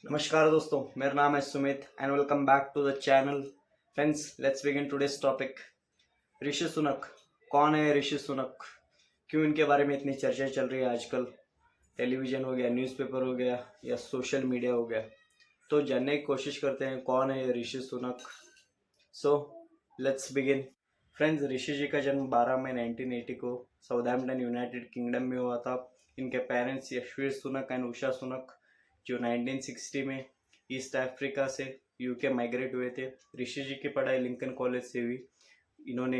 नमस्कार दोस्तों, मेरा नाम है Sumit and welcome back to the channel. Friends, let's begin today's topic. Rishi Sunak कौन है? ऋषि सुनक क्यों इनके बारे में इतनी चर्चा चल रही है आजकल? टेलीविज़न हो गया, न्यूज़पेपर हो गया या सोशल मीडिया हो गया, तो जानने की कोशिश करते हैं कौन है ये Rishi Sunak. So let's begin. Friends, Rishi ji का जन्म 12 मई 1980 को साउथहैम्पटन यूनाइटेड किंगडम में हुआ था। इनके पेरेंट्स यशवीर सुनक एंड उषा सुनक जो 1960 में ईस्ट अफ्रीका से यूके माइग्रेट हुए थे। ऋषि जी की पढ़ाई लिंकन कॉलेज से हुई। इन्होंने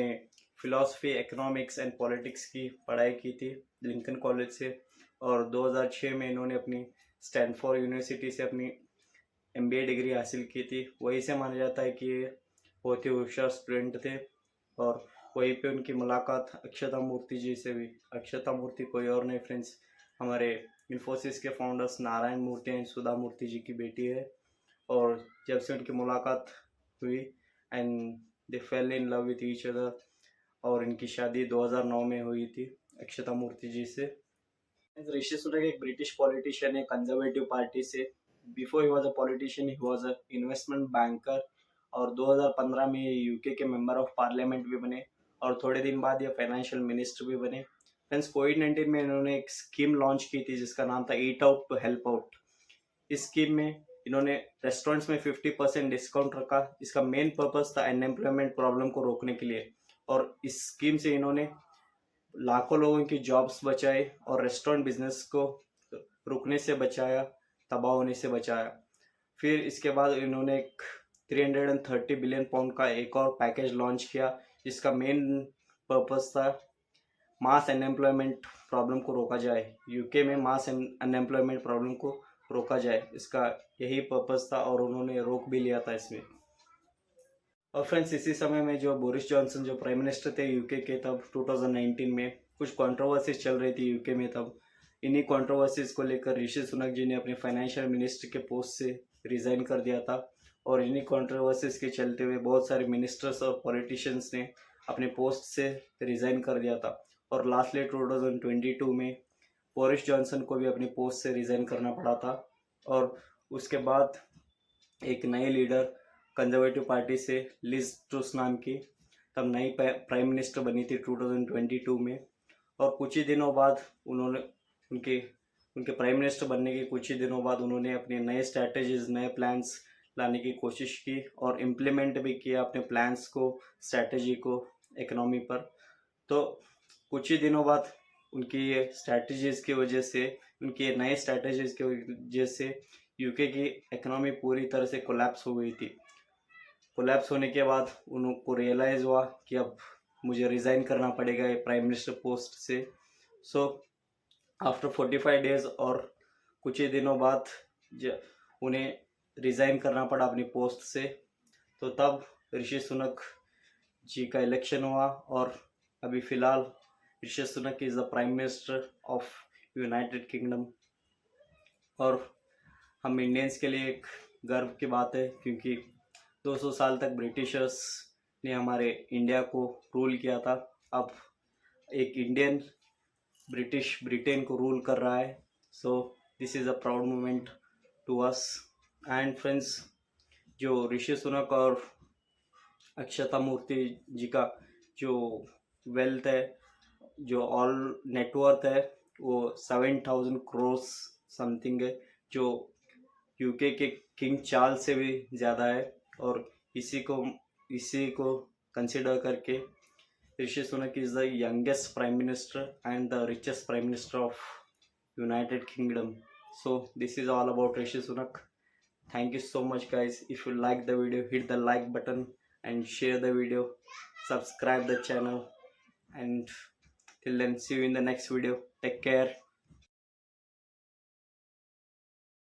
फिलॉसफी, इकोनॉमिक्स एंड पॉलिटिक्स की पढ़ाई की थी लिंकन कॉलेज से, और 2006 में इन्होंने अपनी स्टैनफोर्ड यूनिवर्सिटी से अपनी MBA डिग्री हासिल की थी। वहीं से माना जाता है कि ये बहुत ही होशियार स्टूडेंट थे, और वहीं पे उनकी मुलाकात अक्षता मूर्ति जी से हुई। अक्षता मूर्ति कोई और नहीं फ्रेंड्स, हमारे इन्फोसिस के फाउंडर्स नारायण मूर्ति एंड सुधा मूर्ति जी की बेटी है। और जब से उनकी मुलाकात हुई and they fail in love with each other, और इनकी शादी 2009 में हुई थी अक्षता मूर्ति जी से। ऋषि सुनक एक ब्रिटिश पॉलिटिशियन है कंजर्वेटिव पार्टी से। Before he was a politician, he was a investment banker, और 2015 में ये यूके के मेंबर ऑफ पार्लियामेंट भी बने, और थोड़े दिन बाद ये फाइनेंशियल मिनिस्टर भी बने। फ्रेंड्स, कोविड-19 में इन्होंने एक स्कीम लॉन्च की थी जिसका नाम था eat out to help out. इस स्कीम में इन्होंने रेस्टोरेंट्स में 50% डिस्काउंट रखा। इसका मेन पर्पस था अनएम्प्लॉयमेंट प्रॉब्लम को रोकने के लिए, और इस स्कीम से इन्होंने लाखों लोगों की जॉब्स बचाए और रेस्टोरेंट बिजनेस को रुकने से बचाया, तबाह होने से बचाया। फिर इसके बाद इन्होंने एक 330 बिलियन पाउंड का एक और पैकेज लॉन्च किया जिसका मेन पर्पस था मास अनएम्प्लॉयमेंट प्रॉब्लम को रोका जाए। यूके में मास अनएम्प्लॉयमेंट प्रॉब्लम को रोका जाए, इसका यही पर्पस था, और उन्होंने रोक भी लिया था इसमें। और फ्रेंड्स, इसी समय में जो बोरिस जॉनसन जो प्राइम मिनिस्टर थे यूके के, तब 2019 में कुछ कंट्रोवर्सीज चल रही थी यूके में। तब इन्हीं कंट्रोवर्सीज को लेकर ऋषि सुनक जी ने अपने फाइनेंशियल मिनिस्टर के पोस्ट से रिजाइन कर दिया था, और इन्हीं कंट्रोवर्सीज के चलते हुए बहुत सारे मिनिस्टर्स और पॉलिटिशियंस ने अपने पोस्ट से रिजाइन कर दिया था। और लास्टली 2022 में बोरिस जॉनसन को भी अपनी पोस्ट से रिजाइन करना पड़ा था, और उसके बाद एक नए लीडर कंजर्वेटिव पार्टी से लिज ट्रूस नाम की तब नई प्राइम मिनिस्टर बनी थी 2022 में। और कुछ ही दिनों बाद उन्होंने उनके उनके प्राइम मिनिस्टर बनने के कुछ ही दिनों बाद उन्होंने अपने नए स्ट्रैटेजीज, नए प्लान्स लाने की कोशिश की और इम्प्लीमेंट भी किया अपने प्लान्स को, स्ट्रैटेजी को इकोनॉमी पर। तो कुछ ही दिनों बाद उनकी ये स्ट्रैटेजीज़ की वजह से, उनके नए स्ट्रैटेजीज़ की वजह से यूके की इकोनॉमी पूरी तरह से कोलैप्स हो गई थी। कोलैप्स होने के बाद उनको रियलाइज़ हुआ कि अब मुझे रिज़ाइन करना पड़ेगा ये प्राइम मिनिस्टर पोस्ट से। सो आफ्टर 45 डेज़ और कुछ ही दिनों बाद उन्हें रिज़ाइन करना पड़ा अपनी पोस्ट से। तो तब ऋषि सुनक जी का इलेक्शन हुआ, और अभी फ़िलहाल Rishi Sunak is the prime minister of United Kingdom. और हम इंडियंस के लिए एक गर्व की बात है, क्योंकि 200 साल तक ब्रिटिशर्स ने हमारे इंडिया को रूल किया था। अब एक इंडियन ब्रिटेन को रूल कर रहा है। So this is a proud moment to us. And friends, जो ऋषि सुनक और अक्षता मूर्ति जी का जो वेल्थ है, जो ऑल नेटवर्थ है, वो 7,000 करोड़ समथिंग है, जो यूके के किंग चार्ल्स से भी ज़्यादा है। और इसी को कंसिडर करके Rishi Sunak is the youngest prime minister and the richest prime minister of United Kingdom. So this is all about Rishi Sunak. Thank you so much guys. If you like the video, hit the like button and share the video, subscribe the channel, and till then, see you in the next video. Take care.